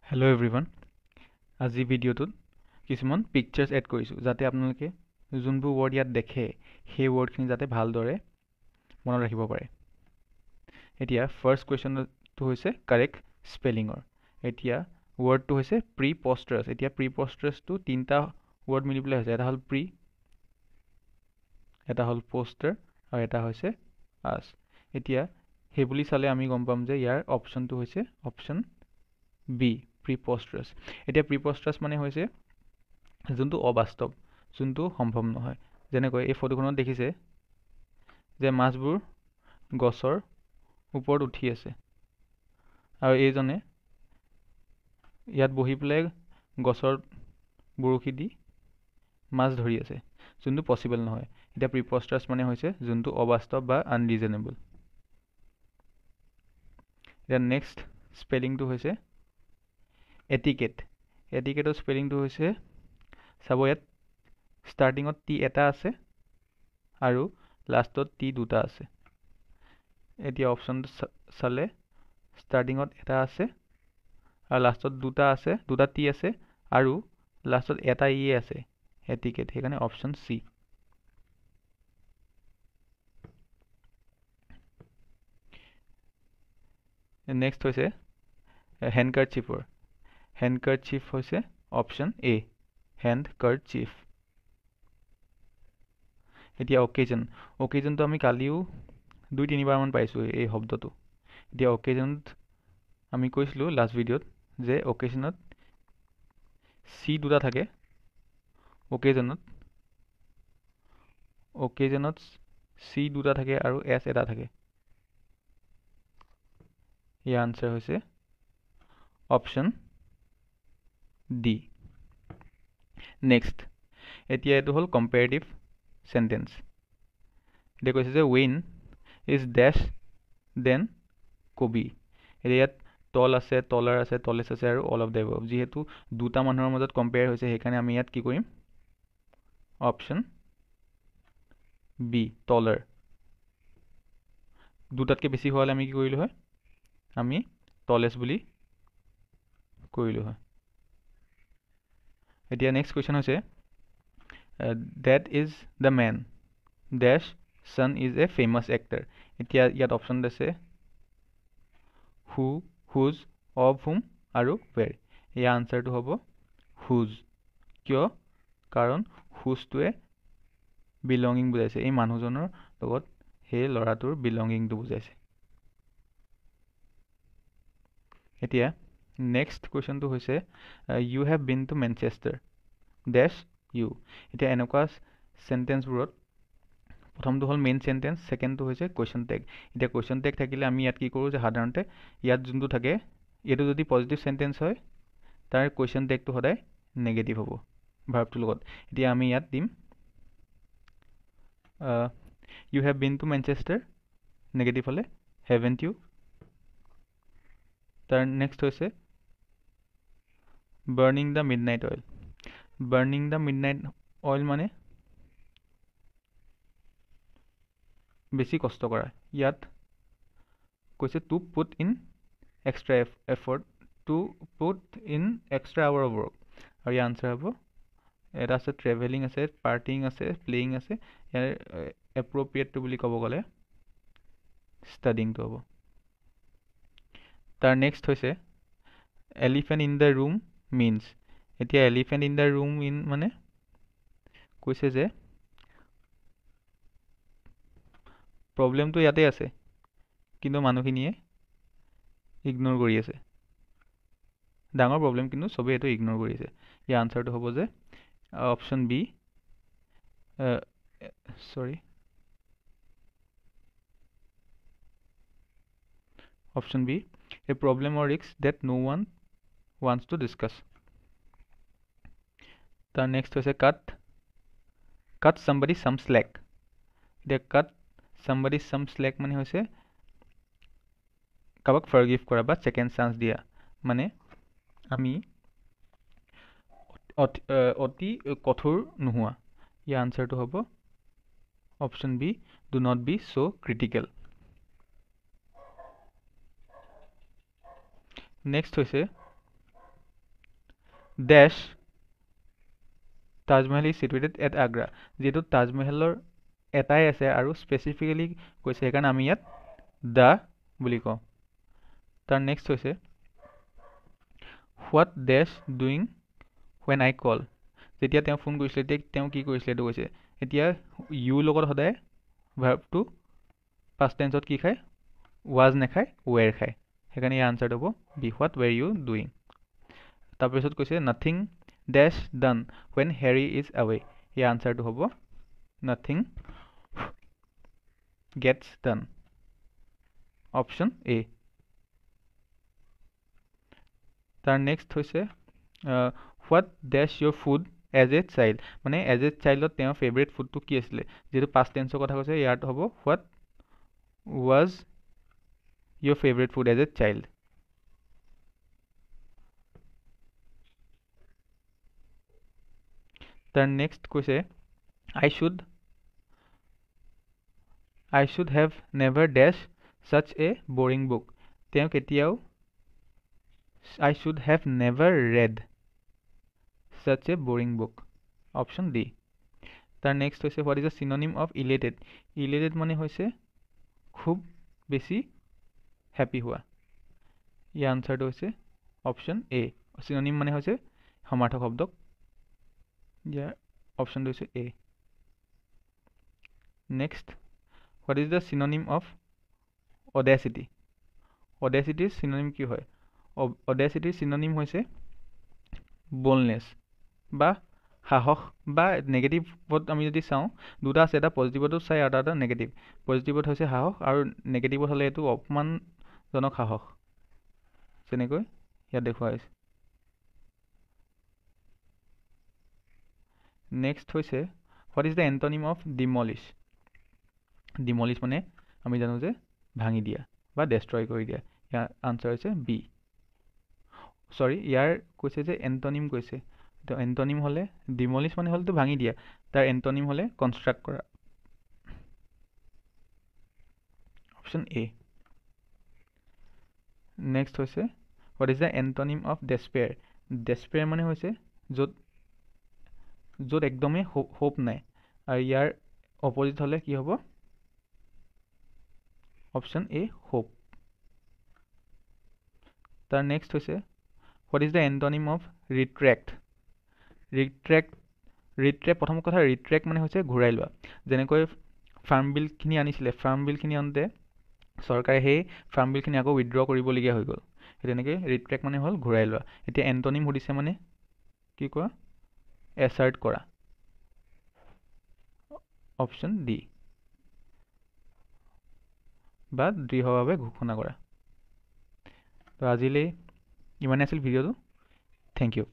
Hello everyone. আজি ভিডিঅ'টোত কিছুমান পিকচাৰ্ছ এড কৰিছোঁ যাতে আপোনালোকে যোনবোৰ ৱৰ্ড ইয়াত দেখে সেই ৱৰ্ডখিনি যাতে ভালদৰে মনত ৰাখিব পাৰে। এতিয়া ফাৰ্ষ্ট কুৱেশ্যনটো হৈছে কাৰেক্ট স্পেলিঙৰ। এতিয়া ৱৰ্ডটো হৈছে প্ৰিপষ্টাৰাছ। এতিয়া প্ৰিপষ্টাৰাছটো তিনিটা ৱৰ্ড মিলি পেলাই হৈছে। এটা হ'ল প্ৰি, এটা হ'ল পোষ্টাৰ আৰু এটা হৈছে আছ। এতিয়া সেই বুলি চালে আমি গম পাম যে ইয়াৰ অপশ্যনটো হৈছে অপশ্যন বি, প্ৰিপষ্টাৰাছ। এতিয়া প্ৰিপষ্টাৰাছ মানে হৈছে যোনটো অবাস্তৱ, যোনটো সম্ভৱ নহয়। যেনেকৈ এই ফটোখনত দেখিছে যে মাছবোৰ গছৰ ওপৰত উঠি আছে আৰু এইজনে ইয়াত বহি পেলাই গছৰ বৰশী দি মাছ ধৰি আছে, যোনটো পচিবল নহয়। এতিয়া প্ৰিপষ্টাৰাছ মানে হৈছে যোনটো অবাস্তৱ বা আনৰিজনেবল। এতিয়া নেক্সট স্পেলিংটো হৈছে এটিকেট। এটিকেটৰ স্পেলিংটো হৈছে, চাব ইয়াত ষ্টাৰ্টিঙত টি এটা আছে আৰু লাষ্টত টি দুটা আছে। এতিয়া অপশ্যনটো চালে ষ্টাৰ্টিঙত এটা আছে আৰু লাষ্টত দুটা আছে, দুটা টি আছে আৰু লাষ্টত এটা ই আছে, এটিকেট। সেইকাৰণে অপশ্যন চি। নেক্সট হৈছে হেণ্ডকাৰচিফৰ। হেণ্ডকাৰচিফ হৈছে অপশ্যন এ, হেণ্ডকাৰচিফ। এতিয়া অকেজন। অকেজনটো আমি কালিও 2-3বাৰমান পাইছোঁ এই শব্দটো। এতিয়া অকেজনত আমি কৈছিলোঁ লাষ্ট ভিডিঅ'ত যে অকেজনত চি দুটা থাকে, অকেজনত চি দুটা থাকে আৰু এছ এটা থাকে। ইয়াৰ আনচাৰ হৈছে অপশ্যন ডি। নেক্সট, এতিয়া এইটো হ'ল কম্পেৰেটিভ চেণ্টেন্স। এতিয়া কৈছে যে ৱেইন ইজ ডেছ দেন কবি। এতিয়া ইয়াত টল আছে, টলাৰ আছে, টলেছ আছে আৰু অল অফ দ্য এবভ। যিহেতু দুটা মানুহৰ মাজত কম্পেয়াৰ হৈছে সেইকাৰণে আমি ইয়াত কি কৰিম, অপশ্যন বি, টলাৰ। দুটাতকৈ বেছি হোৱালে আমি কি কৰিলোঁ হয়, আমি টলেছ বুলি কৰিলোঁ হয়। এতিয়া নেক্সট কুৱেশ্যন হৈছে that is the man dash son is a famous actor. এতিয়া ইয়াত অপশ্যন আছে হু, হুজ, অফ হুম আৰু ৱেৰ। ইয়াৰ আনচাৰটো হ'ব হুজ। কিয়? কাৰণ হুজটোৱে বিলঙিং বুজাইছে, এই মানুহজনৰ লগত সেই ল'ৰাটোৰ বিলঙিংটো বুজাইছে। এতিয়া নেক্সট কুৱেশ্যনটো হৈছে you have been to Manchester does you. এতিয়া এনেকুৱা চেণ্টেন্সবোৰত প্ৰথমটো হ'ল মেইন চেণ্টেন্স, ছেকেণ্ডটো হৈছে কুৱেশ্যন টেগ। এতিয়া কুৱেশ্যন টেগ থাকিলে আমি ইয়াত কি কৰোঁ যে সাধাৰণতে ইয়াত যোনটো থাকে, এইটো যদি পজিটিভ চেণ্টেন্স হয় তাৰ কুৱেশ্যন টেগটো সদায় নেগেটিভ হ'ব ভাৰ্বটোৰ লগত। এতিয়া আমি ইয়াত দিম you have been to Manchester, negative হ'লে হেভেন্ট ইউ। তাৰ নেক্সট হৈছে burning the midnight oil. Burning the midnight oil মানে বেছি কষ্ট কৰা। ইয়াত কৈছে to put in extra effort, to put in extra hour of work. আৰু ইয়াৰ আনচাৰ হ'ব, এটা আছে ট্ৰেভেলিং আছে, পাৰ্টিং আছে, প্লেয়িং আছে। ইয়াৰ এপ্ৰপ্ৰিয়েটটো বুলি ক'ব গ'লে ষ্টাডিংটো হ'ব। তাৰ নেক্সট হৈছে elephant in the room means. এতিয়া এলিফেণ্ট ইন দ্য ৰুম ইন মানে কৈছে যে প্ৰব্লেমটো ইয়াতে আছে কিন্তু মানুহখিনিয়ে ইগন'ৰ কৰি আছে। ডাঙৰ প্ৰব্লেম কিন্তু চবেই এইটো ইগন'ৰ কৰি আছে। ইয়াৰ আনচাৰটো হ'ব যে option B, option B, a problem or risk that no one wants to discuss. তাৰ নেক্সট হৈছে কাট somebody some slack. এতিয়া কাট somebody some slack মানে হৈছে কাৰোবাক ফৰগিভ কৰা বা ছেকেণ্ড চান্স দিয়া। মানে আমি অতি কঠোৰ নোহোৱা। ইয়াৰ আনচাৰটো হ'ব option b, do not be so' critical. Next হৈছে dash Taj Mahal is situated at Agra, যিহেতু তাজমহলৰ এটাই আছে আৰু স্পেচিফিকেলি কৈছে সেইকাৰণে আমি ইয়াত দ্য বুলি কওঁ। তাৰ নেক্সট হৈছে হোৱাট ডেছ ডুইং ৱেন আই কল, যেতিয়া তেওঁ ফোন কৰিছিলে তেতিয়া তেওঁ কি কৰিছিলে এইটো কৈছে। এতিয়া ইউৰ লগত সদায় ভাৰ্বটো পাষ্ট টেন্সত কি খায়, ৱাজ নাখায়, ৱেৰ খায়, সেইকাৰণে ইয়াৰ আনচাৰটো হ'ব B, what were you doing. তাৰপিছত কৈছে nothing does done when Harry is away, ইয়াৰ আনচাৰটো হ'ব nothing gets done, option A. তাৰ নেক্সট হৈছে what does your food as a child, মানে এজ এ চাইল্ডত তেওঁৰ ফেভৰেট ফুডটো কি আছিলে, যিহেতু পাষ্ট টেন্সৰ কথা কৈছে ইয়াত হ'ব what was your favourite food as a child. তাৰ নেক্সট কৈছে I should have never dash such a boring book, তেওঁ কেতিয়াও I should have never read such a boring book, option D। তাৰ নেক্সট হৈছে what is the synonym of elated, elated মানে হৈছে খুব বেছি হ্যাপি হোৱা, ইয়াৰ আনচাৰটো হৈছে অপশ্যন এ। চিনোনিম মানে হৈছে সমাৰ্থক শব্দক, ইয়াৰ অপশ্যনটো হৈছে A. Next what is the synonym of audacity, অডেচিটিৰ চিনোনিম কি হয়, অডেচিটিৰ চিনোনিম হৈছে boldness বা সাহস, বা নেগেটিভত আমি যদি চাওঁ দুটা আছে, এটা পজিটিভতো চাই আৰু এটা নেগেটিভ। পজিটিভত হৈছে সাহস আৰু নেগেটিভত হ'লে এইটো অপমানজনক সাহস, যেনেকৈ ইয়াত দেখুওৱা হৈছে। নেক্সট হৈছে what is the antonym of demolish, demolish মানে আমি জানো যে ভাঙি দিয়া বা ডেষ্ট্ৰয় কৰি দিয়া, ইয়াৰ আনচাৰ হৈছে বি। চৰি, ইয়াৰ কৈছে যে এণ্টনিম কৈছে, তো এণ্টনিম হ'লে ডিমলিছ মানে হ'লেতো ভাঙি দিয়া, তাৰ এণ্টনিম হ'লে কনষ্ট্ৰাক্ট কৰা, অপশ্যন এ। নেক্সট হৈছে what is the antonym of despair, despair মানে হৈছে য'ত একদমেই হোপ নাই, আৰু ইয়াৰ অপজিট হ'লে কি হ'ব, অপশ্যন এ হোপ। তাৰ নেক্সট হৈছে what is the antonym of retract, retract প্ৰথম কথা ৰিট্ৰেক্ট মানে হৈছে ঘূৰাই লোৱা, যেনেকৈ ফাৰ্ম বিলখিনি আনিছিলে, ফাৰ্ম বিলখিনি আনোতে চৰকাৰে সেই ফাৰ্ম বিলখিনি আকৌ উইথড্ৰ কৰিবলগীয়া হৈ গ'ল, সেই তেনেকৈ ৰিট্ৰেক্ট মানে হ'ল ঘূৰাই লোৱা। এতিয়া এণ্টনিম সুধিছে মানে কি কোৱা, এছাৰ্ট কৰা, অপশ্যন ডি বা দৃঢ়ভাৱে ঘোষণা কৰা। তো আজিলৈ ইমানে আছিল ভিডিঅ'টো, থেংক ইউ।